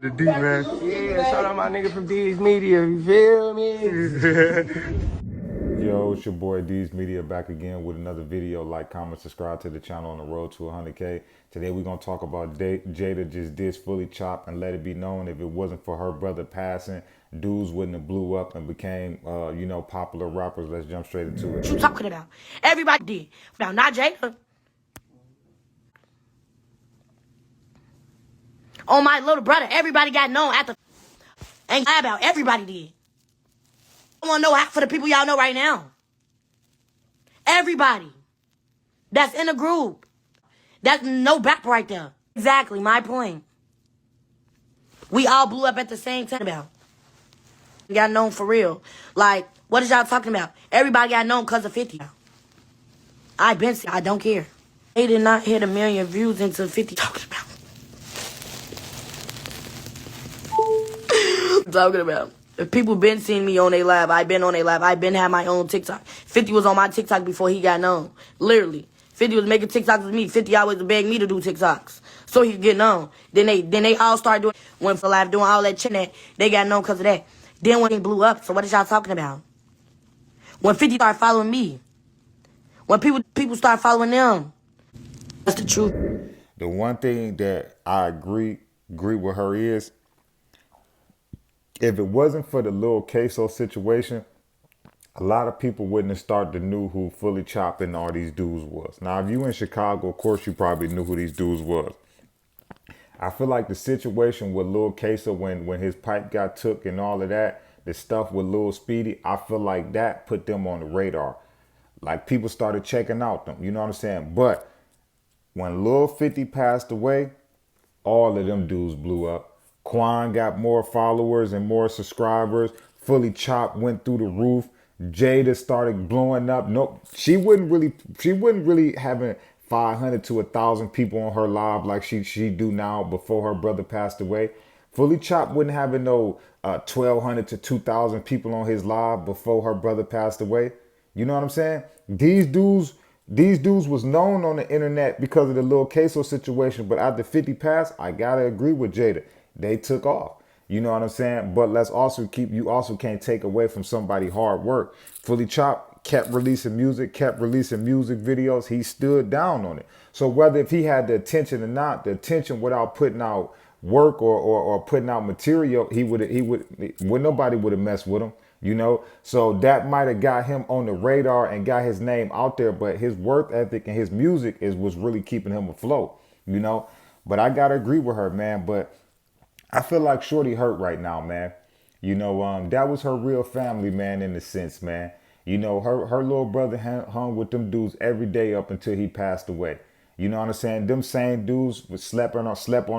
The D, man. Yeah, shout out my nigga from D's Media, you feel me? Yo, it's your boy D's Media back again with another video. Like, comment, subscribe to the channel on the road to 100K. Today we're going to talk about Jada just dissed Fullychop and let it be known if it wasn't for her brother passing, dudes wouldn't have blew up and became, popular rappers. Let's jump straight into it. What you talking about? Everybody did. Now, not Jada. On my little brother, everybody got known after. Ain't lie about. Everybody did. I want to know half of the people y'all know right now. Everybody that's in the group. That's no back right there. Exactly, my point. We all blew up at the same time about. We got known for real. Like, what is y'all talking about? Everybody got known because of 50. I don't care. They did not hit 1 million views into 50 talking about. Talking about. If people been seeing me on their live, I been on their live. I been had my own TikTok. 50 was on my TikTok before he got known. Literally. 50 was making TikToks with me. 50 always begged me to do TikToks so he could get known. Then they all started doing, went for live doing all that shit that they got known because of that. Then when they blew up, so what is y'all talking about? When 50 started following me. When people start following them. That's the truth. The one thing that I agree with her is, if it wasn't for the Lil Queso situation, a lot of people wouldn't have started to knew who Fullychop and all these dudes was. Now, if you in Chicago, of course, you probably knew who these dudes was. I feel like the situation with Lil Queso when his pipe got took and all of that, the stuff with Lil Speedy, I feel like that put them on the radar. Like, people started checking out them, you know what I'm saying? But when Lil 50 passed away, all of them dudes blew up. Quan got more followers and more subscribers. Fullychop went through the roof. Jada started blowing up. Nope, she wouldn't really having 500 to 1,000 people on her live like she do now before her brother passed away. Fullychop wouldn't having no 1,200 to 2,000 people on his live before her brother passed away. You know what I'm saying? These dudes was known on the internet because of the Lil Queso situation, but after 50 passed, I gotta agree with Jada. They took off. You know what I'm saying? But let's also you also can't take away from somebody hard work. Fullychop kept releasing music videos. He stood down on it. So whether if he had the attention or not, the attention without putting out work or putting out material, nobody would have messed with him. You know, so that might have got him on the radar and got his name out there, but his work ethic and his music was really keeping him afloat, you know. But I gotta agree with her, man. But I feel like Shorty hurt right now, man. You know, that was her real family, man, in a sense, man. You know, her little brother hung with them dudes every day up until he passed away. You know what I'm saying? Them same dudes slept on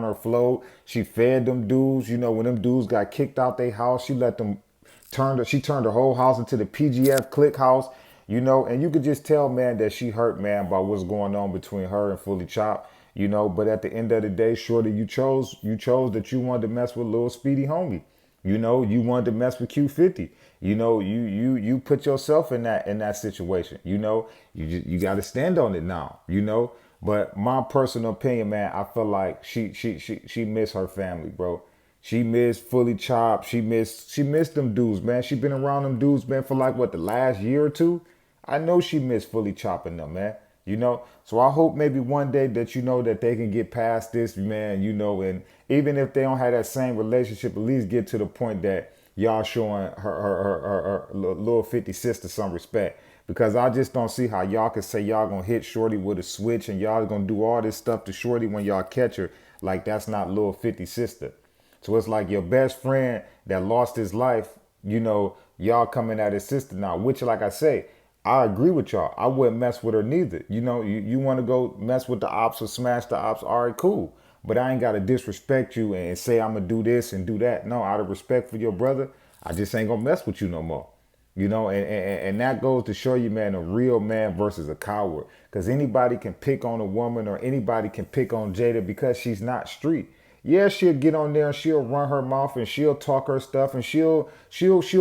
her float. She fed them dudes. You know, when them dudes got kicked out their house, she turned her whole house into the PGF click house. You know, and you could just tell, man, that she hurt, man, by what's going on between her and Fullychop. You know, but at the end of the day, Shorty, you chose that you wanted to mess with Lil Speedy homie. You know, you wanted to mess with Q50. You know, you put yourself in that situation. You know, you got to stand on it now. You know, but my personal opinion, man, I feel like she missed her family, bro. She missed Fullychop. She missed them dudes, man. She been around them dudes, man, for like what, the last year or two. I know she missed Fullychop and them, man. You know, so I hope maybe one day that, you know, that they can get past this, man, you know, and even if they don't have that same relationship, at least get to the point that y'all showing her little 50 sister some respect. Because I just don't see how y'all can say y'all gonna hit Shorty with a switch and y'all gonna do all this stuff to Shorty when y'all catch her. Like, that's not little 50 sister. So it's like your best friend that lost his life, you know, y'all coming at his sister now, which, like I say, I agree with y'all. I wouldn't mess with her neither. You know, you want to go mess with the ops or smash the ops, all right, cool. But I ain't got to disrespect you and say I'm going to do this and do that. No, out of respect for your brother, I just ain't going to mess with you no more. You know, and that goes to show you, man, a real man versus a coward. Because anybody can pick on a woman or anybody can pick on Jada because she's not street. Yeah, she'll get on there and she'll run her mouth and she'll talk her stuff and she'll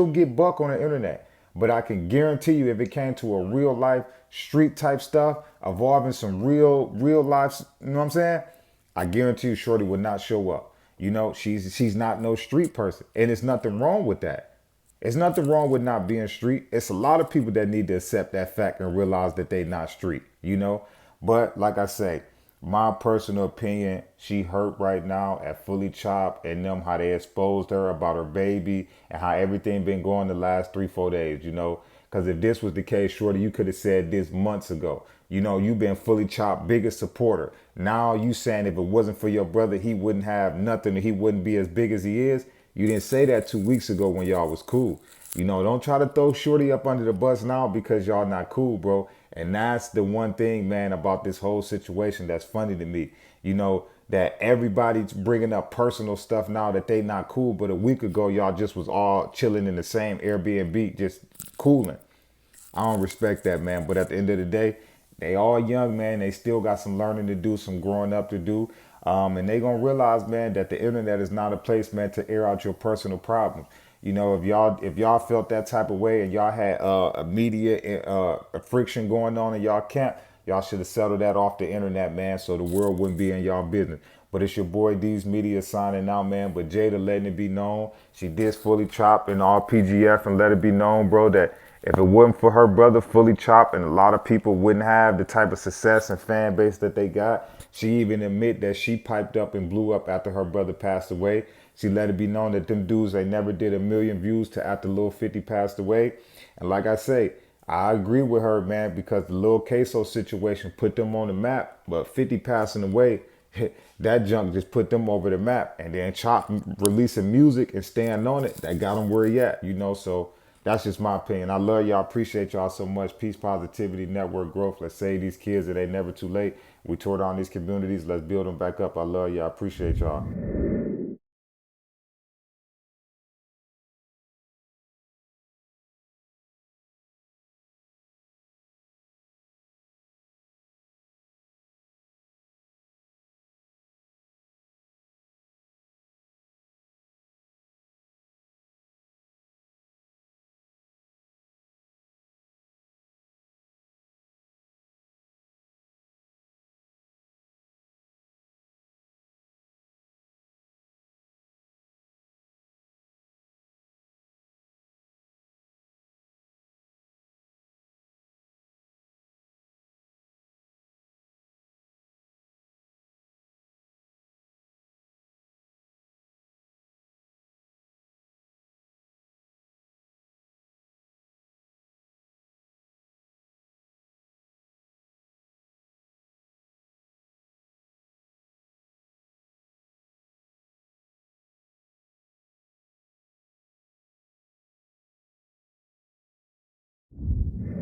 get buck on the internet. But I can guarantee you, if it came to a real life street type stuff, involving some real life, you know what I'm saying? I guarantee you Shorty would not show up. You know, she's not no street person, and it's nothing wrong with that. It's nothing wrong with not being street. It's a lot of people that need to accept that fact and realize that they not street, you know? But like I say, my personal opinion, she hurt right now at Fullychop and them, how they exposed her about her baby and how everything been going the last 3-4 days, you know? Because if this was the case, shorty, you could have said this months ago. You know, you've been Fullychop biggest supporter. Now you saying if it wasn't for your brother, he wouldn't have nothing, he wouldn't be as big as he is. You didn't say that 2 weeks ago when y'all was cool. You know, don't try to throw shorty up under the bus now because y'all not cool, bro. And that's the one thing, man, about this whole situation that's funny to me. You know, that everybody's bringing up personal stuff now that they not cool. But a week ago, y'all just was all chilling in the same Airbnb, just cooling. I don't respect that, man. But at the end of the day, they all young, man. They still got some learning to do, some growing up to do. And they gonna realize, man, that the internet is not a place, man, to air out your personal problems. You know, if y'all felt that type of way and y'all had a media friction going on in y'all camp, y'all should have settled that off the internet, man, so the world wouldn't be in y'all business. But it's your boy D's Media signing out, man. But Jada letting it be known, she did Fullychop in all PGF and let it be known, bro, that if it wasn't for her brother Fullychop, and a lot of people wouldn't have the type of success and fan base that they got. She even admit that she piped up and blew up after her brother passed away. She let it be known that them dudes, they never did 1 million views to after Lil 50 passed away. And like I say, I agree with her, man, because the Lil Queso situation put them on the map. But 50 passing away, that junk just put them over the map. And then Chop releasing music and staying on it, that got them where he at, you know. So that's just my opinion. I love y'all. Appreciate y'all so much. Peace, positivity, network growth. Let's save these kids. It ain't never too late. We tore down these communities. Let's build them back up. I love y'all. Appreciate y'all.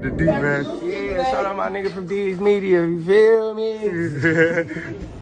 The D, man. Yeah, shout out my nigga from D's Media, you feel me?